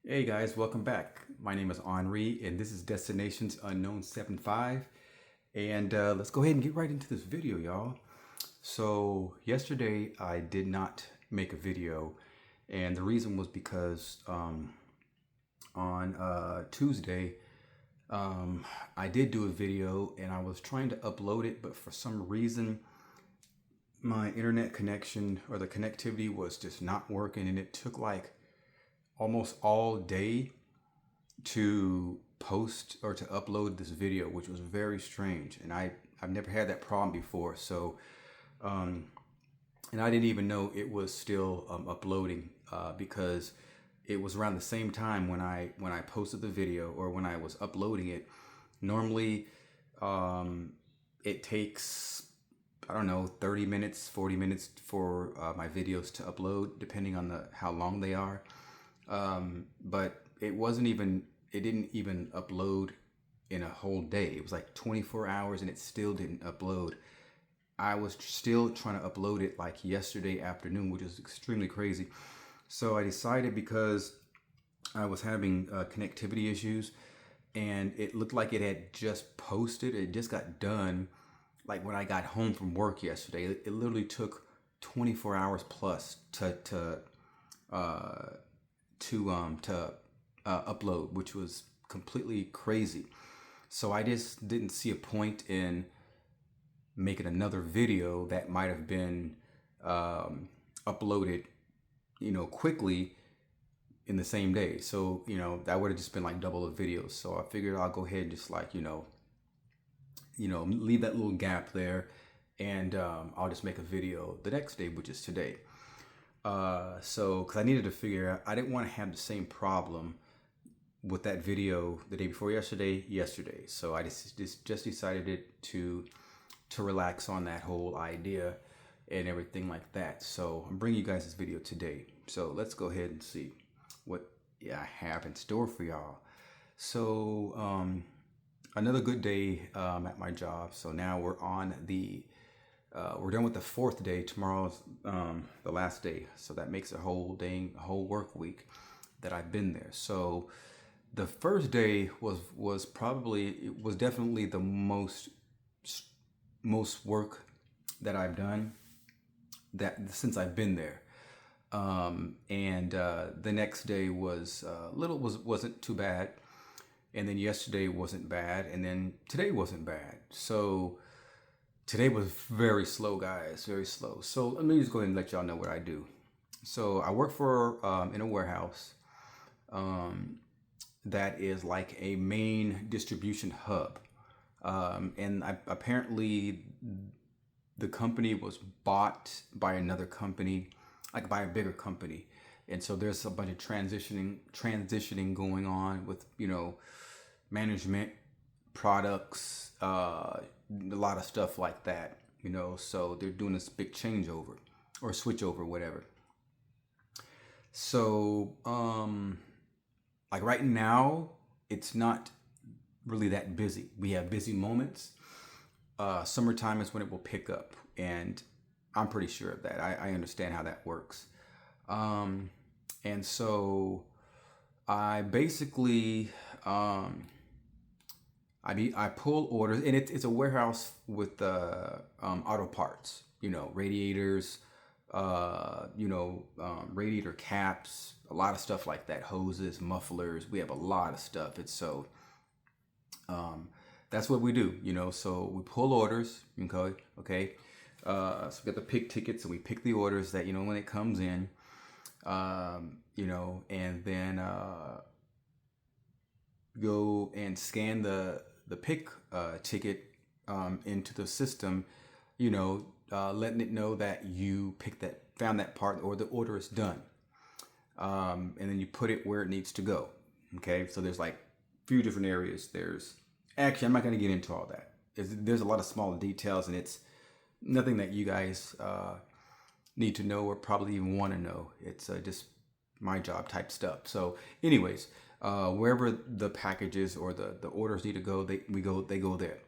Hey guys, welcome back. My name is Henri and this is Destinations Unknown 75. And let's go ahead and get right into this video, y'all. So yesterday I did not make a video, and the reason was because on Tuesday I did do a video and I was trying to upload it, but for some reason my internet connection or the connectivity was just not working, and it took like almost all day to post or to upload this video, which was very strange. And I've never had that problem before. So, um, and I didn't even know it was still uploading because it was around the same time when I posted the video or when I was uploading it. Normally, it takes, I don't know, 30 minutes, 40 minutes for my videos to upload, depending on how long they are. But it didn't even upload in a whole day. It was like 24 hours and it still didn't upload. I was still trying to upload it like yesterday afternoon, which is extremely crazy. So I decided, because I was having connectivity issues and it looked like it had just posted, it just got done like when I got home from work yesterday. It literally took 24 hours plus uh, to upload, which was completely crazy. So I just didn't see a point in making another video that might have been uploaded, quickly in the same day. So that would have just been like double the videos. So I figured I'll go ahead and just like leave that little gap there, and I'll just make a video the next day, which is today. So, because I needed to figure out, I didn't want to have the same problem with that video the day before yesterday. So I just decided to relax on that whole idea and everything like that. So I'm bringing you guys this video today. So let's go ahead and see what I have in store for y'all. So another good day at my job. So now we're done with the fourth day. Tomorrow's the last day, so that makes a whole work week that I've been there. So the first day was definitely the most work that I've done since I've been there. And the next day wasn't too bad, and then yesterday wasn't bad, and then today wasn't bad. So today was very slow, guys, very slow. So let me just go ahead and let y'all know what I do. So I work in a warehouse that is like a main distribution hub. And apparently the company was bought by another company, like by a bigger company. And so there's a bunch of transitioning going on with, management, products, a lot of stuff like that, so they're doing this big changeover or switch over, whatever. So, like right now, it's not really that busy. We have busy moments. Summertime is when it will pick up, and I'm pretty sure of that. I understand how that works. And so I basically, I pull orders, and it's a warehouse with auto parts, radiators, radiator caps, a lot of stuff like that, hoses, mufflers. We have a lot of stuff. That's what we do, So we pull orders, okay. So we get the pick tickets, and we pick the orders that when it comes in, and then go and scan the pick ticket into the system, letting it know that you found that part, or the order is done. And then you put it where it needs to go. Okay, so there's like a few different areas. Actually, I'm not going to get into all that. There's a lot of small details, and it's nothing that you guys need to know or probably even want to know. It's just my job type stuff. So anyways, wherever the packages or the orders need to go, they go there.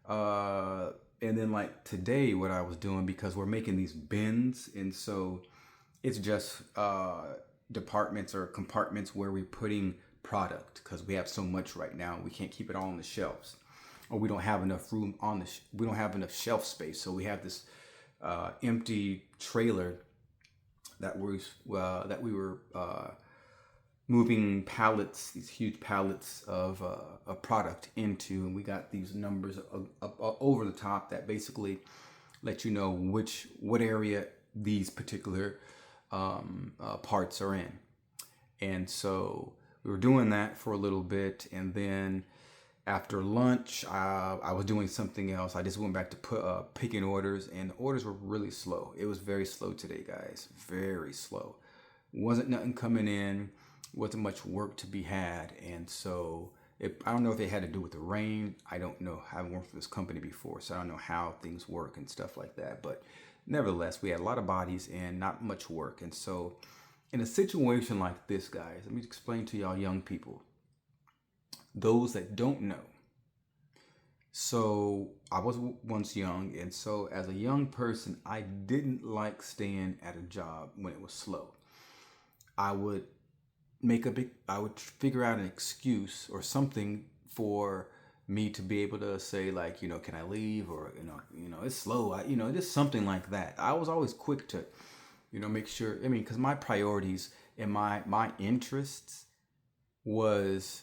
And then like today, what I was doing, because we're making these bins, and so it's just departments or compartments where we're putting product, because we have so much right now. We can't keep it all on the shelves, or we don't have enough room on the we don't have enough shelf space. So we have this empty trailer that we were moving pallets, these huge pallets of a product into, and we got these numbers over the top that basically let you know what area these particular parts are in. And so we were doing that for a little bit, and then after lunch, I was doing something else. I just went back to picking orders, and the orders were really slow. It was very slow today, guys. Very slow. Wasn't nothing coming in. Wasn't much work to be had. And so I don't know if it had to do with the rain. I don't know. I haven't worked for this company before, so I don't know how things work and stuff like that. But nevertheless, we had a lot of bodies and not much work. And so in a situation like this, guys, let me explain to y'all young people, those that don't know. So I was once young, and so as a young person, I didn't like staying at a job when it was slow. I would figure out an excuse or something for me to be able to say, like, can I leave? Or, it's slow. Just something like that. I was always quick to, make sure, because my priorities and my interests was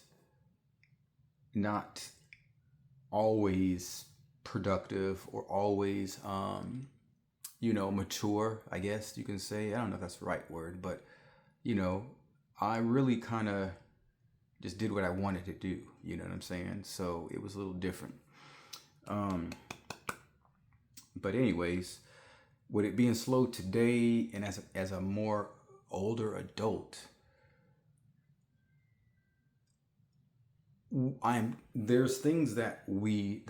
not always productive or always, mature, I guess you can say. I don't know if that's the right word, but, I really kind of just did what I wanted to do. You know what I'm saying? So it was a little different. But anyways, with it being slow today, and as a more older adult, there's things that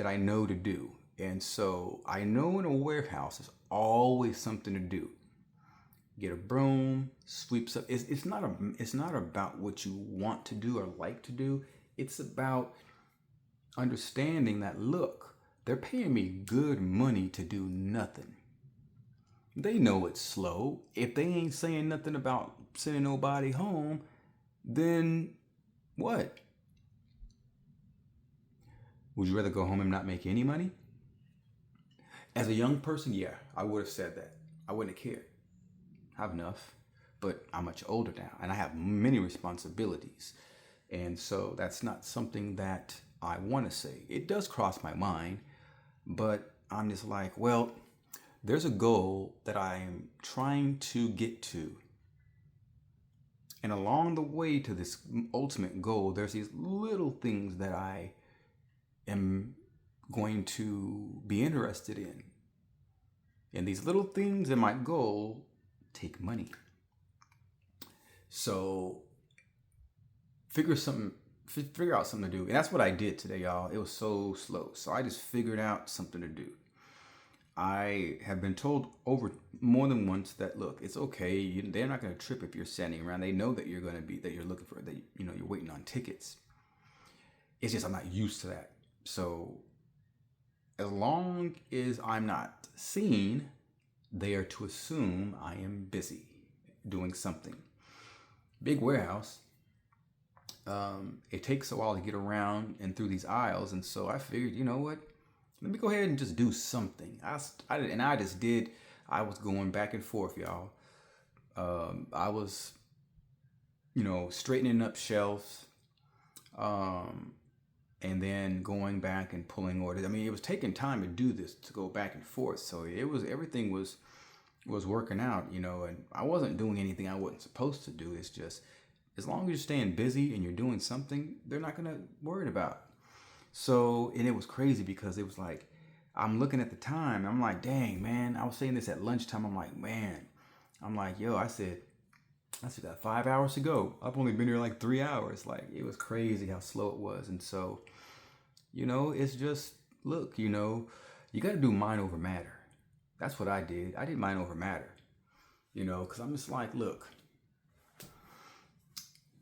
I know to do. And so I know in a warehouse there's always something to do. Get a broom, sweep stuff. It's not about what you want to do or like to do. It's about understanding that, look, they're paying me good money to do nothing. They know it's slow. If they ain't saying nothing about sending nobody home, then what? Would you rather go home and not make any money? As a young person, yeah, I would have said that. I wouldn't have cared. I have enough, but I'm much older now, and I have many responsibilities. And so that's not something that I want to say. It does cross my mind, but I'm just like, well, there's a goal that I'm trying to get to. And along the way to this ultimate goal, there's these little things that I am going to be interested in. And these little things in my goal take money. So figure out something to do. And that's what I did today, y'all. It was so slow. So I just figured out something to do. I have been told over more than once that, look, it's okay. They're not going to trip if you're standing around. They know that you're looking for, that you're waiting on tickets. It's just I'm not used to that. So as long as I'm not seen, they are to assume I am busy doing something. Big warehouse. It takes a while to get around and through these aisles, and so I figured, you know what? Let me go ahead and just do something. I just did. I was going back and forth, y'all. I was, straightening up shelves, and then going back and pulling orders. It was taking time to do this, to go back and forth. So everything was working out, and I wasn't doing anything I wasn't supposed to do. It's just, as long as you're staying busy and you're doing something, they're not going to worry about. So, and it was crazy because it was like, I'm looking at the time. I'm like, dang, man. I was saying this at lunchtime. I'm like, man. I'm like, yo, I still got 5 hours to go. I've only been here like 3 hours. Like, it was crazy how slow it was. And so, it's just, look, you got to do mind over matter. That's what I did. I did mind over matter, because I'm just like, look,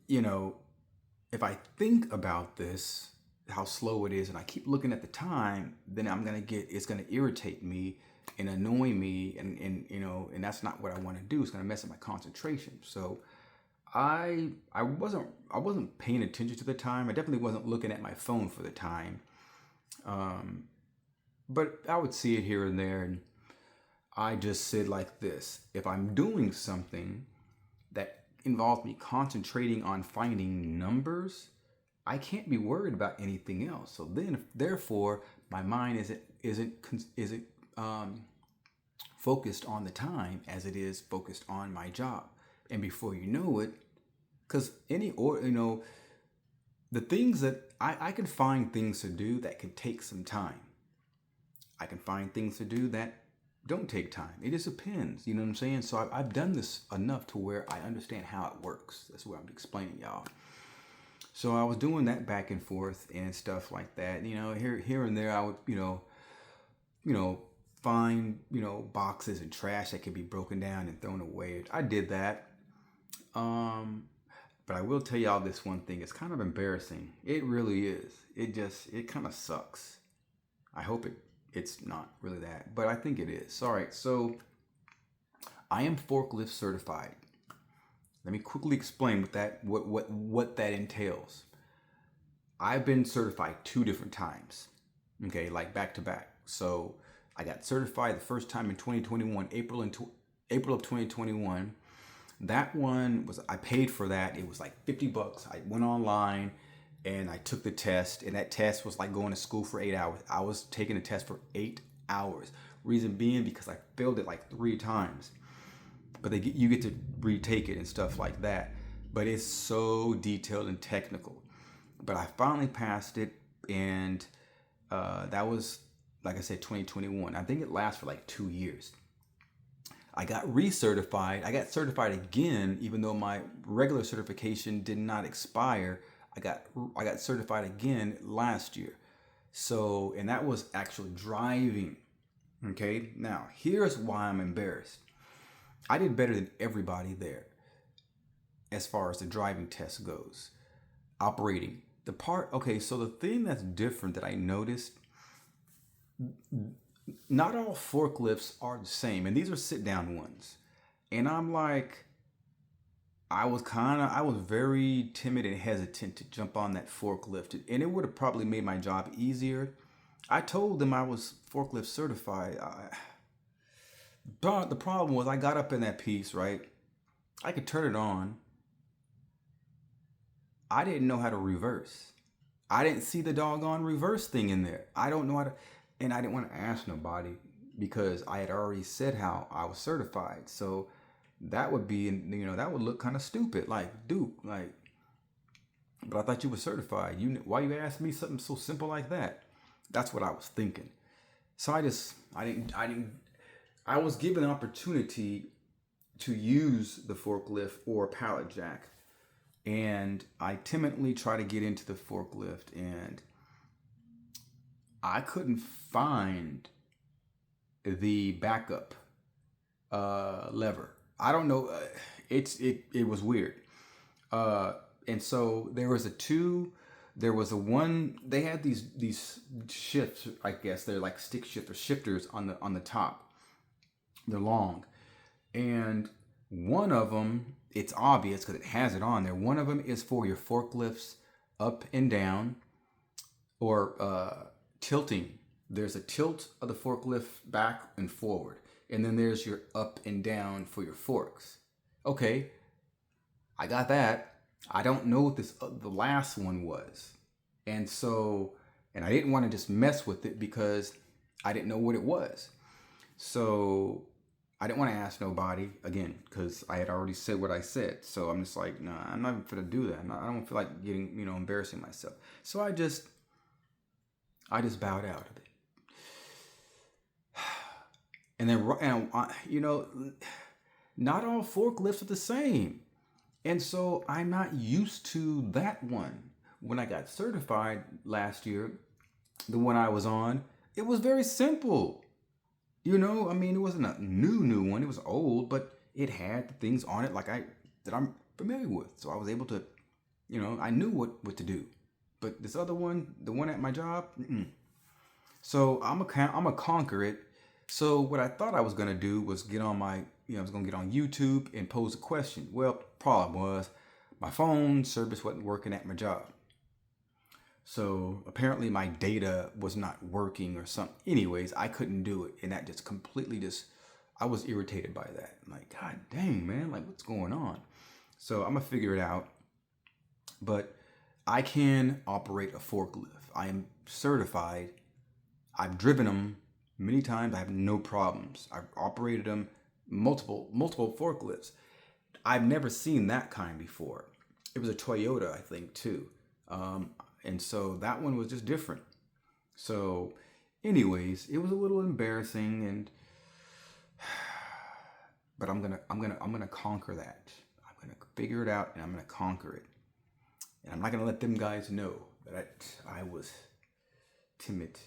if I think about this, how slow it is, and I keep looking at the time, then it's going to irritate me and annoy me. And that's not what I want to do. It's going to mess up my concentration. So I wasn't paying attention to the time. I definitely wasn't looking at my phone for the time. Um, but I would see it here and there, and I just said like this: if I'm doing something that involves me concentrating on finding numbers, I can't be worried about anything else. So then, therefore, my mind isn't focused on the time as it is focused on my job. And before you know it, because the things that I can find things to do that can take some time. I can find things to do that don't take time. It just depends. You know what I'm saying? So I've done this enough to where I understand how it works. That's what I'm explaining, y'all. So I was doing that back and forth and stuff like that. Here and there, I would, you know, find, boxes and trash that could be broken down and thrown away. I did that. But I will tell y'all this one thing. It's kind of embarrassing. It really is. It kind of sucks. I hope it's not really that, but I think it is. All right. So I am forklift certified. Let me quickly explain what that entails. I've been certified 2 different times. Okay, like back to back. So I got certified the first time in 2021, April of 2021. That one I paid for that. It was like $50. I went online and I took the test, and that test was like going to school for 8 hours. I was taking the test for 8 hours. Reason being because I failed it like 3 times. But you get to retake it and stuff like that. But it's so detailed and technical. But I finally passed it, and that was, like I said, 2021. I think it lasts for like 2 years. I got recertified. I got certified again, even though my regular certification did not expire. I got certified again last year. So, and that was actually driving. Okay. Now, here's why I'm embarrassed. I did better than everybody there as far as the driving test goes. Operating. So the thing that's different that I noticed, not all forklifts are the same, and these are sit down ones. And I'm like, I was very timid and hesitant to jump on that forklift, and it would have probably made my job easier. I told them I was forklift certified. But the problem was I got up in that piece, right? I could turn it on. I didn't know how to reverse. I didn't see the doggone reverse thing in there. I don't know how to, and I didn't want to ask nobody because I had already said how I was certified. So that would be, that would look kind of stupid. Like, dude, like, but I thought you were certified. Why you asked me something so simple like that? That's what I was thinking. So I was given an opportunity to use the forklift or pallet jack. And I timidly tried to get into the forklift, and I couldn't find the backup lever. I don't know. It was weird. And so there was a one. They had these shifts. I guess they're like stick shift or shifters on the top. They're long, and one of them, it's obvious because it has it on there. One of them is for your forklifts up and down, or tilting. There's a tilt of the forklift back and forward, and then there's your up and down for your forks. Okay, I got that. I don't know what the last one was, and I didn't want to just mess with it because I didn't know what it was. So I didn't want to ask nobody again because I had already said what I said. So I'm just like, nah, I'm not even going to do that. I don't feel like getting, embarrassing myself. So I just bowed out of it. And then, not all forklifts are the same. And so I'm not used to that one. When I got certified last year, the one I was on, it was very simple. It wasn't a new one. It was old, but it had the things on it that I'm familiar with. So I was able to, I knew what to do. But this other one, the one at my job, so I'm gonna conquer it. So what I thought I was gonna do was get on I was gonna get on YouTube and pose a question. Well, problem was my phone service wasn't working at my job. So apparently my data was not working or something. Anyways, I couldn't do it. And that just completely I was irritated by that. I'm like, God dang, man, like what's going on? So I'm gonna figure it out. But I can operate a forklift. I am certified. I've driven them many times. I have no problems. I've operated them multiple forklifts. I've never seen that kind before. It was a Toyota, I think, too. And so that one was just different. So anyways, it was a little embarrassing, but I'm gonna conquer that. I'm gonna figure it out and I'm gonna conquer it. And I'm not gonna let them guys know that I was timid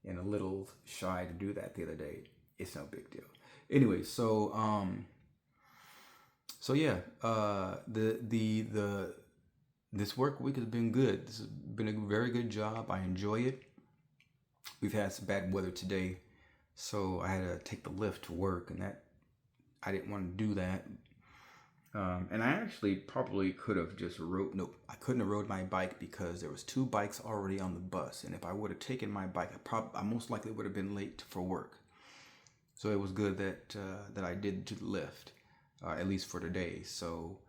and a little shy to do that the other day. It's no big deal. Anyway, so yeah, this work week has been good. This has been a very good job. I enjoy it. We've had some bad weather today, so I had to take the lift to work, and that I didn't want to do that. And I actually probably could have just nope, I couldn't have rode my bike because there was 2 bikes already on the bus. And if I would have taken my bike, I most likely would have been late for work. So it was good that I did do the lift, at least for today. So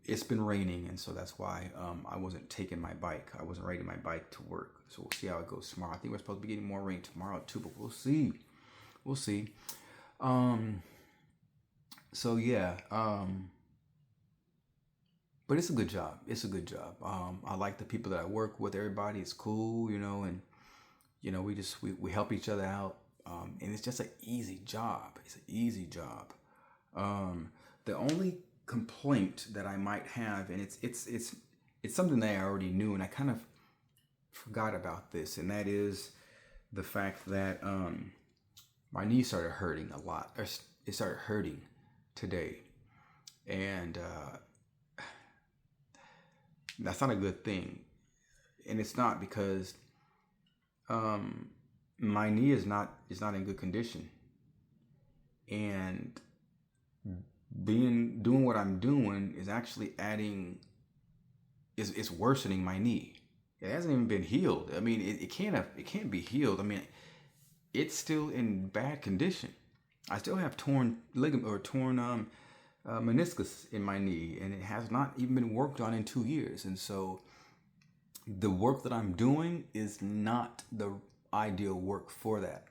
it's been raining, and so that's why I wasn't taking my bike. I wasn't riding my bike to work. So we'll see how it goes tomorrow. I think we're supposed to be getting more rain tomorrow too, but we'll see. We'll see. So yeah, but it's a good job. It's a good job. I like the people that I work with. Everybody is cool, and we help each other out. And it's just an easy job. It's an easy job. The only complaint that I might have, and it's something that I already knew, and I kind of forgot about this, and that is the fact that my knee started hurting a lot. Or it started hurting today, and that's not a good thing. And it's not because my knee is not in good condition, and doing what I'm doing is actually it's worsening my knee. It hasn't even been healed. I mean, it can't be healed. I mean, it's still in bad condition. I still have torn ligament or torn meniscus in my knee, and it has not even been worked on in 2 years. And so the work that I'm doing is not the ideal work for that.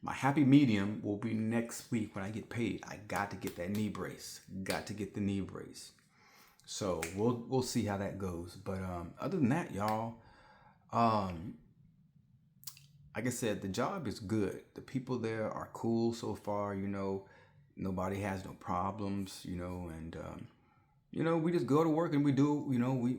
My happy medium will be next week when I get paid. I got to get that knee brace. Got to get the knee brace. So we'll see how that goes. But other than that, y'all, like I said, the job is good. The people there are cool so far. Nobody has no problems. And we just go to work and we do.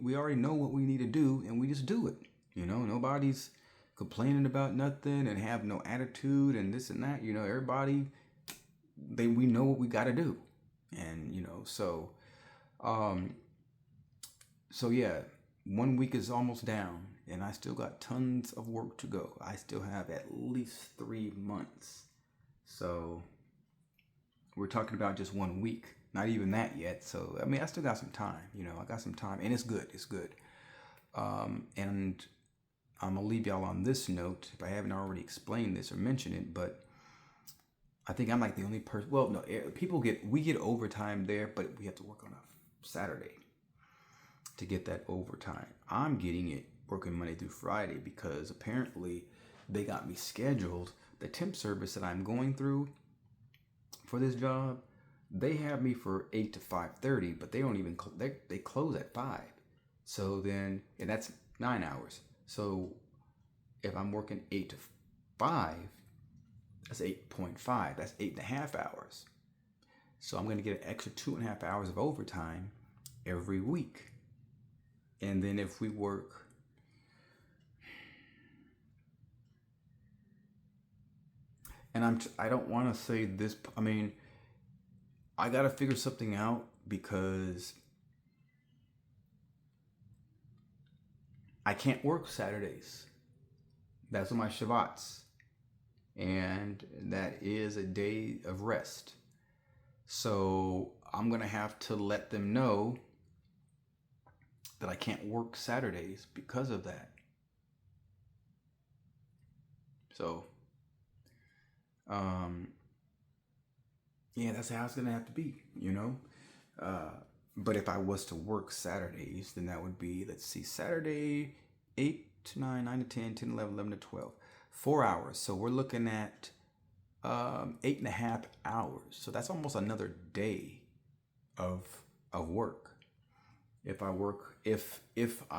We already know what we need to do, and we just do it. Nobody's complaining about nothing and have no attitude and this and that. Everybody, we know what we got to do, and so yeah, 1 week is almost down, and I still got tons of work to go. I still have at least 3 months. So we're talking about just 1 week, not even that yet. So I mean, I still got some time. I got some time, and it's good. It's good. And I'm gonna leave y'all on this note, if I haven't already explained this or mentioned it, but I think I'm like the only person. Well, no, we get overtime there, but we have to work on a Saturday to get that overtime. I'm getting it working Monday through Friday because apparently they got me scheduled. The temp service that I'm going through for this job, they have me for 8 to 5:30, but they don't even they close at 5. So then, and that's 9 hours. So if I'm working 8 to 5, that's 8.5. That's 8.5 hours. So I'm going to get an extra 2.5 hours of overtime every week. And then if we work, and I don't want to say this, I mean, I got to figure something out because I can't work Saturdays. That's my Shabbats. And that is a day of rest. So I'm gonna have to let them know that I can't work Saturdays because of that. So, um, yeah, that's how it's gonna have to be, you know. Uh, but if I was to work Saturdays, then that would be, let's see, Saturday 8 to 9, 9 to 10, 10 to 11, 11 to 12, 4 hours. So we're looking at 8.5 hours. So that's almost another day of work. If I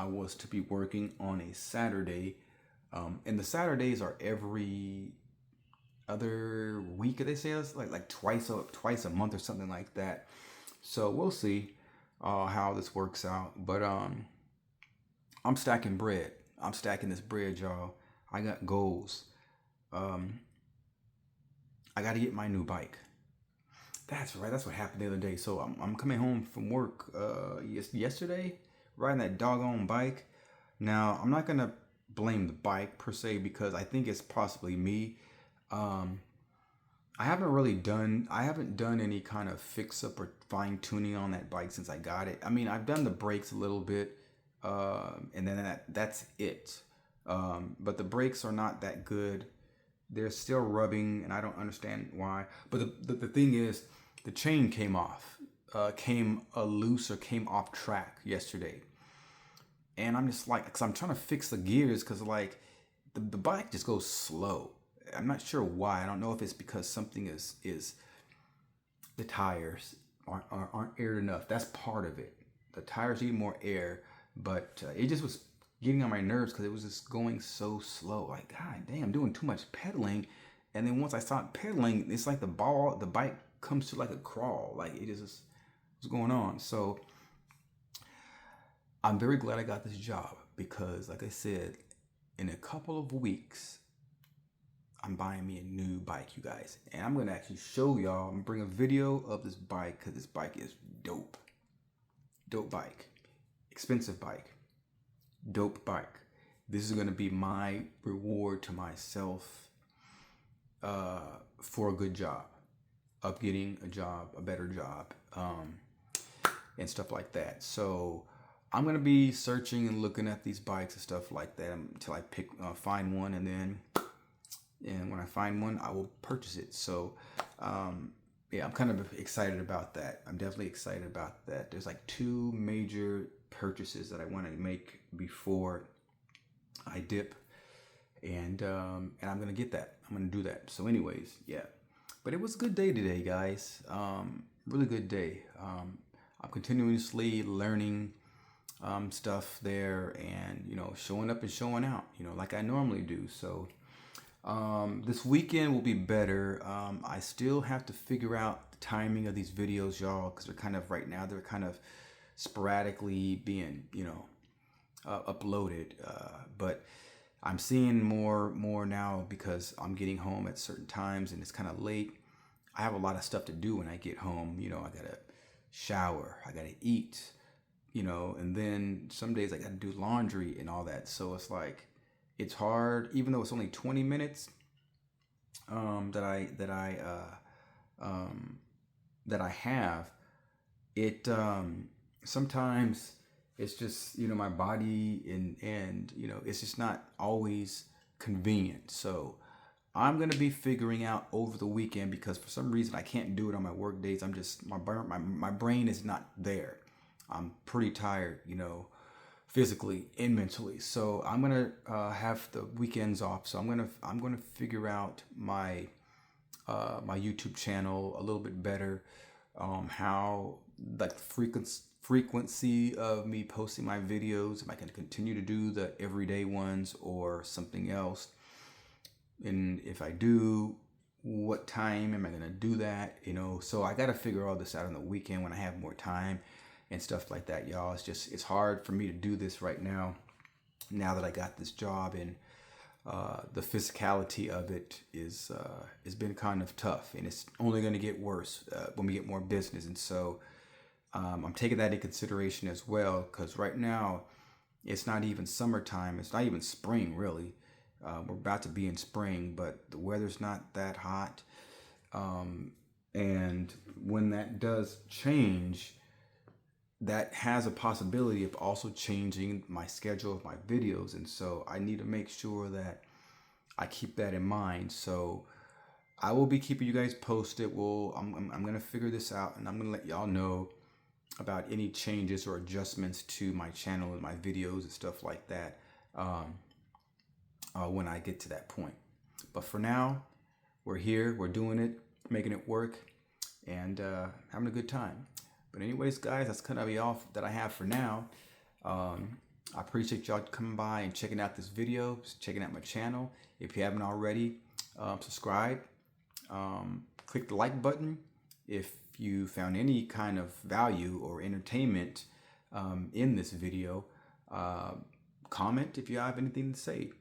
was to be working on a Saturday, and the Saturdays are every other week. They say it's like twice a month or something like that. So we'll see how this works out. But I'm stacking bread. I'm stacking this bread, y'all. I got goals. Um, I got to get my new bike. That's right. That's what happened the other day. So I'm coming home from work yesterday, riding that doggone bike. Now I'm not gonna blame the bike per se because I think it's possibly me. Um, I haven't done any kind of fix up or fine tuning on that bike since I got it. I mean, I've done the brakes a little bit, and then that's it. But the brakes are not that good. They're still rubbing, and I don't understand why. But the thing is, the chain came off, came loose or came off track yesterday, and I'm just like, cause I'm trying to fix the gears, cause like the bike just goes slow. I'm not sure why. I don't know if it's because something is the tires aren't aired enough. That's part of it. The tires need more air, but it just was getting on my nerves because it was just going so slow. Like, God damn, I'm doing too much pedaling. And then once I start pedaling, it's like the bike comes to like a crawl. Like it just is what's going on. So I'm very glad I got this job because, like I said, in a couple of weeks, I'm buying me a new bike, you guys. And I'm going to actually show y'all. I'm going to bring a video of this bike because this bike is dope. Dope bike. Expensive bike. Dope bike. This is going to be my reward to myself for a good job. Of getting a job, a better job, and stuff like that. So I'm going to be searching and looking at these bikes and stuff like that until I find one, and when I find one, I will purchase it. So, yeah, I'm kind of excited about that. I'm definitely excited about that. There's like two major purchases that I want to make before I dip, and I'm gonna get that. I'm gonna do that. So, anyways, yeah. But it was a good day today, guys. Really good day. I'm continuously learning stuff there, and showing up and showing out. Like I normally do. So. This weekend will be better. I still have to figure out the timing of these videos, y'all, because they're kind of sporadically being, uploaded. But I'm seeing more now because I'm getting home at certain times and it's kind of late. I have a lot of stuff to do when I get home. I gotta shower, I gotta eat, and then some days I gotta do laundry and all that. So it's like, it's hard, even though it's only 20 minutes that I have. It sometimes it's just my body and it's just not always convenient. So I'm gonna be figuring out over the weekend because for some reason I can't do it on my work days. I'm just my brain is not there. I'm pretty tired, physically and mentally. So I'm gonna have the weekends off. So I'm gonna figure out my my YouTube channel a little bit better. How like the frequency of me posting my videos. If I can continue to do the everyday ones or something else. And if I do, what time am I gonna do that? So I gotta figure all this out on the weekend when I have more time and stuff like that, y'all. It's hard for me to do this right now that I got this job, and the physicality of it is has been kind of tough, and it's only going to get worse when we get more business. And so I'm taking that into consideration as well, because right now it's not even summertime, it's not even spring really. We're about to be in spring, but the weather's not that hot. And when that does change, that has a possibility of also changing my schedule of my videos. And so I need to make sure that I keep that in mind. So I will be keeping you guys posted. I'm going to figure this out, and I'm going to let y'all know about any changes or adjustments to my channel and my videos and stuff like that when I get to that point. But for now, we're here, we're doing it, making it work, and having a good time. But anyways, guys, that's kind of be all that I have for now. I appreciate y'all coming by and checking out this video, checking out my channel. If you haven't already, subscribe. Click the like button if you found any kind of value or entertainment in this video. Comment if you have anything to say.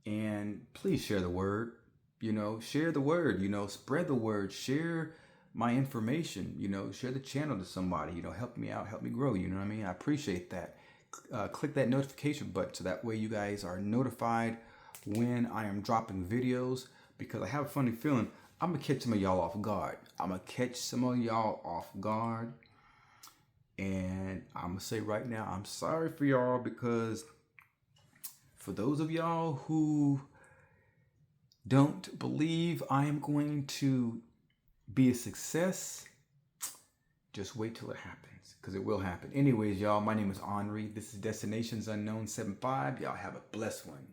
And please share the word. Share the word, spread the word, share my information, share the channel to somebody, help me out, help me grow, you know what I mean? I appreciate that. Click that notification button so that way you guys are notified when I am dropping videos, because I have a funny feeling I'm gonna catch some of y'all off guard. And I'm gonna say right now, I'm sorry for y'all, because for those of y'all who don't believe I am going to be a success, just wait till it happens, because it will happen. Anyways, y'all, my name is Henri. This is Destinations Unknown 75. Y'all have a blessed one.